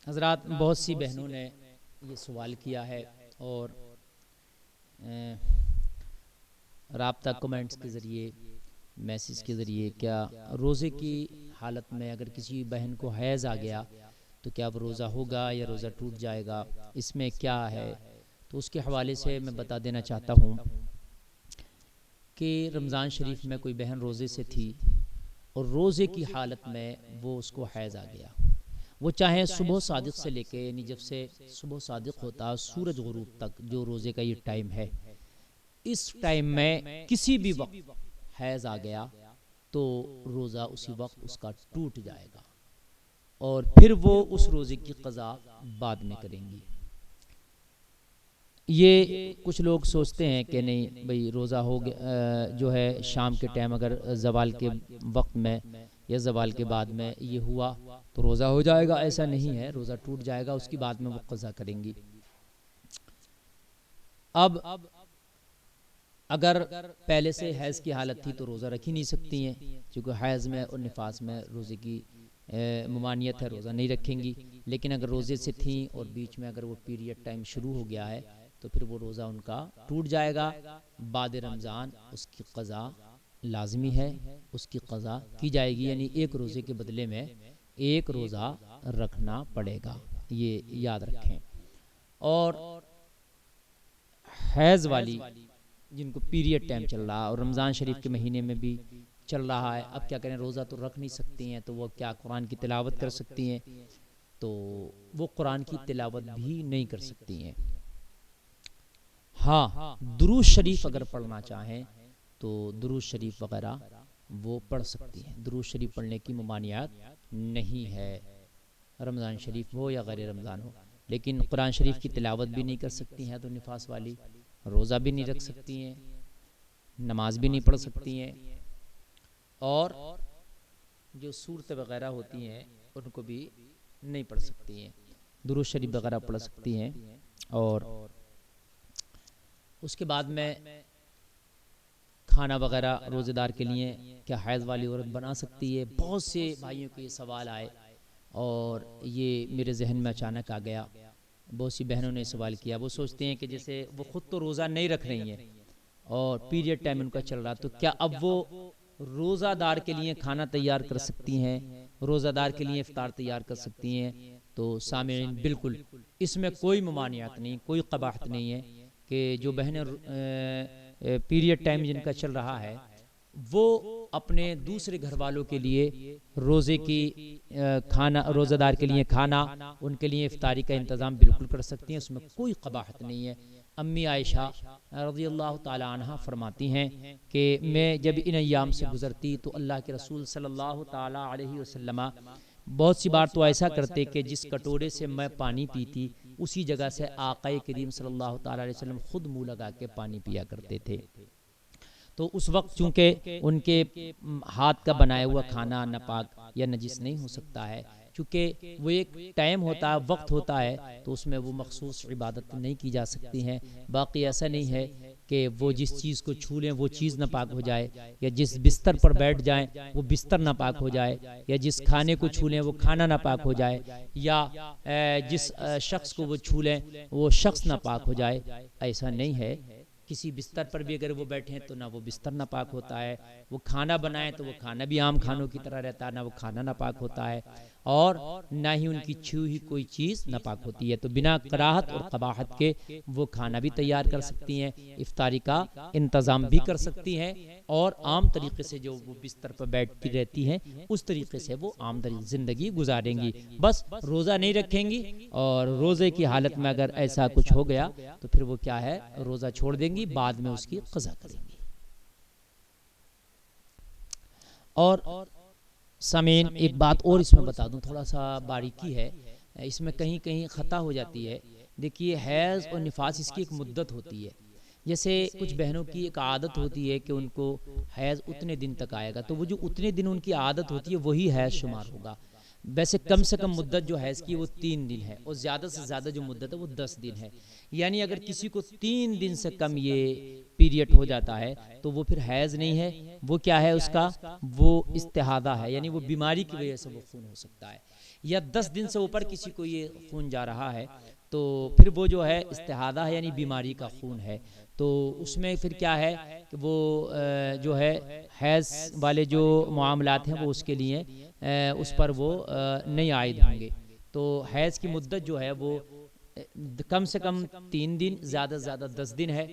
حضرات بہت سی بہنوں نے یہ سوال کیا ہے اور رابطہ کمنٹس کے ذریعے میسیج کے ذریعے کیا روزے کی حالت میں اگر کسی بہن کو حیض آ گیا تو کیا وہ روزہ ہوگا یا روزہ ٹوٹ جائے گا، اس میں کیا ہے؟ تو اس کے حوالے سے میں بتا دینا چاہتا ہوں کہ رمضان شریف میں کوئی بہن روزے سے تھی اور روزے کی حالت میں وہ اس کو حیض آ گیا، وہ چاہے صبح صادق سے لے کے یعنی جب سے صبح صادق ہوتا سورج غروب تک جو روزے کا یہ ٹائم ہے، اس ٹائم میں کسی بھی وقت حیض آ گیا تو روزہ اسی وقت اس کا ٹوٹ جائے گا اور پھر وہ اس روزے کی قضا بعد میں کریں گی۔ یہ کچھ لوگ سوچتے ہیں کہ نہیں بھئی روزہ ہو گیا جو ہے شام کے ٹائم اگر زوال کے وقت میں یا زوال کے بعد میں یہ ہوا تو روزہ ہو جائے گا، ایسا نہیں ہے، روزہ ٹوٹ جائے گا، اس کی بعد میں وہ قضا کریں گی۔ اب اگر پہلے سے حیض کی حالت تھی تو روزہ رکھ ہی نہیں سکتی ہیں، چونکہ حیض میں اور نفاس میں روزے کی ممانعت ہے، روزہ نہیں رکھیں گی۔ لیکن اگر روزے سے تھیں اور بیچ میں اگر وہ پیریڈ ٹائم شروع ہو گیا ہے تو پھر وہ روزہ ان کا ٹوٹ جائے گا، بعد رمضان اس کی قضا لازمی ہے، اس کی قضا کی جائے گی، یعنی ایک روزے کے بدلے میں ایک روزہ رکھنا پڑے گا، یہ یاد رکھیں۔ اور حیض والی جن کو پیریڈ ٹائم چل رہا اور رمضان شریف کے مہینے میں بھی چل رہا ہے، اب کیا کریں، روزہ تو رکھ نہیں سکتی ہیں تو وہ کیا قرآن کی تلاوت کر سکتی ہیں؟ تو وہ قرآن کی تلاوت بھی نہیں کر سکتی ہیں۔ ہاں درود شریف اگر پڑھنا چاہیں تو درود شریف وغیرہ وہ پڑھ سکتی ہیں، درود شریف پڑھنے کی ممانعت نہیں ہے، رمضان شریف ہو یا غیر رمضان ہو۔ لیکن قرآن شریف کی تلاوت بھی نہیں کر سکتی ہیں تو نفاس والی روزہ بھی نہیں رکھ سکتی ہیں، نماز بھی نہیں پڑھ سکتی ہیں، اور جو صورتیں وغیرہ ہوتی ہیں ان کو بھی نہیں پڑھ سکتی ہیں، درود شریف وغیرہ پڑھ سکتی ہیں۔ اور اس کے بعد میں کھانا وغیرہ روزے دار کے لیے کیا حیض والی عورت بنا سکتی ہے؟ بہت سے بھائیوں کے یہ سوال آئے اور یہ میرے ذہن میں اچانک آ گیا، بہت سی بہنوں نے سوال کیا، وہ سوچتے ہیں کہ جیسے وہ خود تو روزہ نہیں رکھ رہی ہیں اور پیریڈ ٹائم ان کا چل رہا، تو کیا اب وہ روزہ دار کے لیے کھانا تیار کر سکتی ہیں، روزہ دار کے لیے افطار تیار کر سکتی ہیں؟ تو سامعین بالکل اس میں کوئی ممانعت نہیں، کوئی قباحت نہیں ہے کہ جو بہنیں پیریڈ ٹائم جن کا چل رہا ہے وہ اپنے دوسرے گھر والوں کے لیے روزے کی کھانا، روزہ دار کے لیے کھانا، ان کے لیے افطاری کا انتظام بالکل کر سکتی ہیں، اس میں کوئی قباحت نہیں ہے۔ امی عائشہ رضی اللہ تعالی عنہ فرماتی ہیں کہ میں جب ان ایام سے گزرتی تو اللہ کے رسول صلی اللہ تعالی علیہ وسلم بہت سی بار تو ایسا کرتے کہ جس کٹورے سے میں پانی پیتی اسی جگہ سے آقا کریم صلی اللہ تعالی علیہ وسلم خود منہ لگا کے پانی پیا کرتے تھے۔ تو اس وقت چونکہ ان کے ہاتھ کا بنایا ہوا کھانا ناپاک یا نجس نہیں ہو سکتا ہے، چونکہ وہ ایک ٹائم ہوتا ہے، وقت ہوتا ہے، تو اس میں وہ مخصوص عبادت نہیں کی جا سکتی ہیں۔ باقی ایسا نہیں ہے کہ وہ جس چیز کو چھو لیں وہ چیز ناپاک ہو جائے، یا جس بستر پر بیٹھ جائیں وہ بستر ناپاک ہو جائے، یا جس کھانے کو چھو لیں وہ کھانا ناپاک ہو جائے، یا جس شخص کو وہ چھو لیں وہ شخص ناپاک ہو جائے، ایسا نہیں ہے۔ کسی بستر پر بھی اگر وہ بیٹھیں تو نہ وہ بستر ناپاک ہوتا ہے، وہ کھانا بنائیں تو وہ کھانا بھی عام کھانوں کی طرح رہتا ہے، نہ وہ کھانا ناپاک ہوتا ہے، اور نہ ہی ان کی چھو ہوئی کوئی چیز ناپاک ہوتی ہے۔ تو بنا کراہت اور قباحت کے وہ کھانا بھی تیار کر سکتی ہیں، افطاری کا انتظام بھی کر سکتی ہیں، اور عام طریقے سے جو وہ بستر پر بیٹھتی رہتی ہیں اس طریقے سے وہ عام زندگی گزاریں گی۔ بس روزہ نہیں رکھیں گی، اور روزے کی حالت میں اگر ایسا کچھ ہو گیا تو پھر وہ کیا ہے، روزہ چھوڑ دیں گی، بعد میں اس کی قضا کریں گی۔ اور سامعین ایک بات اور اس میں بتا دوں، تھوڑا سا باریکی ہے، اس میں کہیں کہیں خطا ہو جاتی ہے۔ دیکھیے حیض اور نفاس اس کی ایک مدت ہوتی ہے، جیسے کچھ بہنوں کی ایک عادت ہوتی ہے کہ ان کو حیض اتنے دن تک آئے گا، تو وہ جو اتنے دن ان کی عادت ہوتی ہے وہی حیض شمار ہوگا۔ ویسے کم سے کم مدت جو حیض کی وہ 3 دن ہے، اور زیادہ سے زیادہ جو مدت ہے وہ 10 دن ہے. یعنی اگر کسی کو 3 دن سے کم یہ پیریڈ ہو جاتا ہے تو وہ پھر حیض نہیں ہے، وہ کیا ہے اس کا، وہ استحاضہ ہے، یعنی وہ بیماری کی وجہ سے وہ خون ہو سکتا ہے. یا 10 دن سے اوپر کسی کو یہ خون جا رہا ہے تو پھر وہ جو ہے استحاضہ ہے، یعنی بیماری کا خون ہے. تو اس میں پھر کیا ہے کہ وہ جو ہے حیض والے جو معاملات ہیں وہ اس کے لیے اس پر وہ نہیں عائد ہوں گے. تو حیض کی مدت جو ہے وہ کم سے کم 3 دن، زیادہ سے زیادہ 10 دن ہے.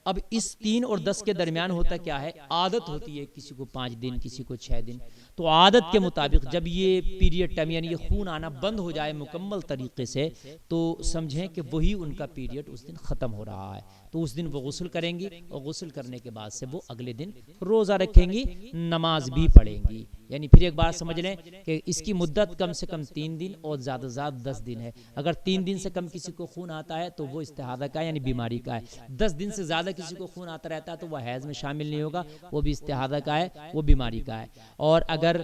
اب اس 3 اور 10 کے درمیان ہوتا کیا ہے، عادت ہوتی ہے، کسی کو 5 دن، کسی کو 6 دن. تو عادت کے مطابق جب یہ پیریڈ ٹائم یعنی یہ خون آنا بند ہو جائے مکمل طریقے سے تو سمجھیں کہ وہی ان کا پیریڈ اس دن ختم ہو رہا ہے. تو اس دن وہ غسل کریں گی، اور غسل کرنے کے بعد سے وہ اگلے دن روزہ رکھیں گی، نماز بھی پڑھیں گی. یعنی پھر ایک بات سمجھ لیں کہ اس کی مدت کم سے کم 3 دن اور زیادہ سے زیادہ 10 دن ہے. اگر 3 دن سے کم کسی کو خون آتا ہے تو وہ استحاضہ کا یعنی بیماری کا ہے. 10 دن سے زیادہ کسی کو خون آتا رہتا ہے تو وہ حیض میں شامل نہیں ہوگا، وہ بھی استحاضہ کا ہے، وہ بیماری کا ہے. اور اگر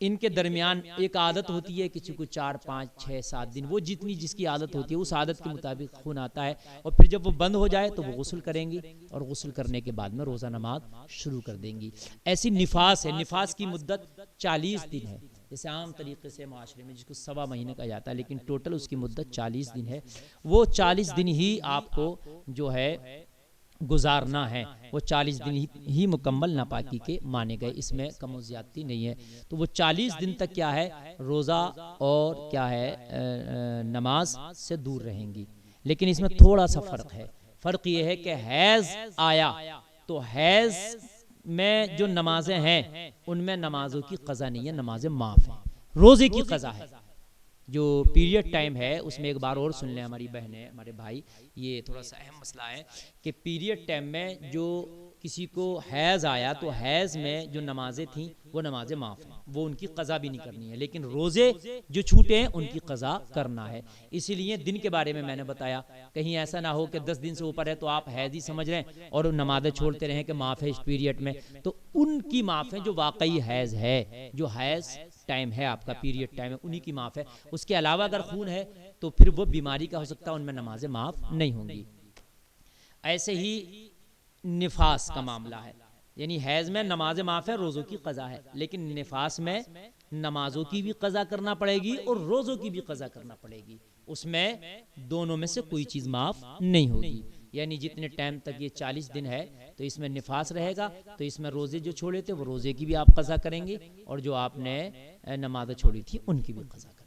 ان کے درمیان ایک عادت ہوتی ہے کسی کو 4 5 6 7 دن، وہ جتنی جس کی عادت ہوتی ہے اس عادت کے مطابق خون آتا ہے، اور پھر جب وہ بند ہو جائے تو وہ غسل کریں گی، اور غسل کرنے کے بعد میں روزہ نماز شروع کر دیں گی. ایسی نفاس ہے، نفاس کی مدت 40 دن ہے. جیسے عام طریقے سے معاشرے میں جس کو 1.25 مہینے کہا جاتا ہے، لیکن ٹوٹل اس کی مدت 40 دن ہے. وہ 40 دن ہی آپ کو جو ہے گزارنا ہے، وہ 40 دن ہی مکمل ناپاکی کے مانے گئے، اس میں کم و زیادتی نہیں ہے. تو وہ 40 دن تک کیا ہے، روزہ اور کیا ہے نماز سے دور رہیں گی. لیکن اس میں تھوڑا سا فرق ہے. فرق یہ ہے کہ حیض آیا تو حیض میں جو نمازیں ہیں ان میں نمازوں کی قضا نہیں ہے، نمازیں معاف ہیں، روزے کی قضا ہے. جو پیریڈ ٹائم ہے اس میں ایک بار اور سن لیں ہماری بہنیں، ہمارے بھائی، یہ تھوڑا سا اہم مسئلہ ہے کہ پیریڈ ٹائم میں جو کسی کو حیض آیا تو حیض میں جو نمازیں تھیں وہ نمازیں معاف ہیں، وہ ان کی قضا بھی نہیں کرنی ہے. لیکن روزے جو چھوٹے ہیں ان کی قضا کرنا ہے. اسی لیے دن کے بارے میں نے بتایا، کہیں ایسا نہ ہو کہ 10 دن سے اوپر ہے تو آپ حیض ہی سمجھ رہے ہیں اور نمازیں چھوڑتے رہیں کہ معاف ہے اس پیریڈ میں. تو ان کی معاف ہے جو واقعی حیض ہے، جو حیض ٹائم ہے آپ کا پیریڈ ٹائم ہے، انہی کی معاف ہے. اس کے علاوہ اگر خون ہے تو پھر وہ بیماری کا ہو سکتا ہے، ان میں نمازیں معاف نہیں ہوں گی. ایسے ہی نفاس کا معاملہ ہے، یعنی حیض میں نماز معاف ہے، روزوں کی قضا ہے، لیکن نفاس میں نمازوں کی بھی قضا کرنا پڑے گی اور روزوں کی بھی قضا کرنا پڑے گی. اس میں دونوں میں سے کوئی چیز معاف نہیں ہوگی. یعنی جتنے ٹائم تک یہ 40 دن ہے تو اس میں نفاس رہے گا، تو اس میں روزے جو چھوڑے تھے وہ روزے کی بھی آپ قضا کریں گے، اور جو آپ نے نمازیں چھوڑی تھی ان کی بھی قضا کریں گے.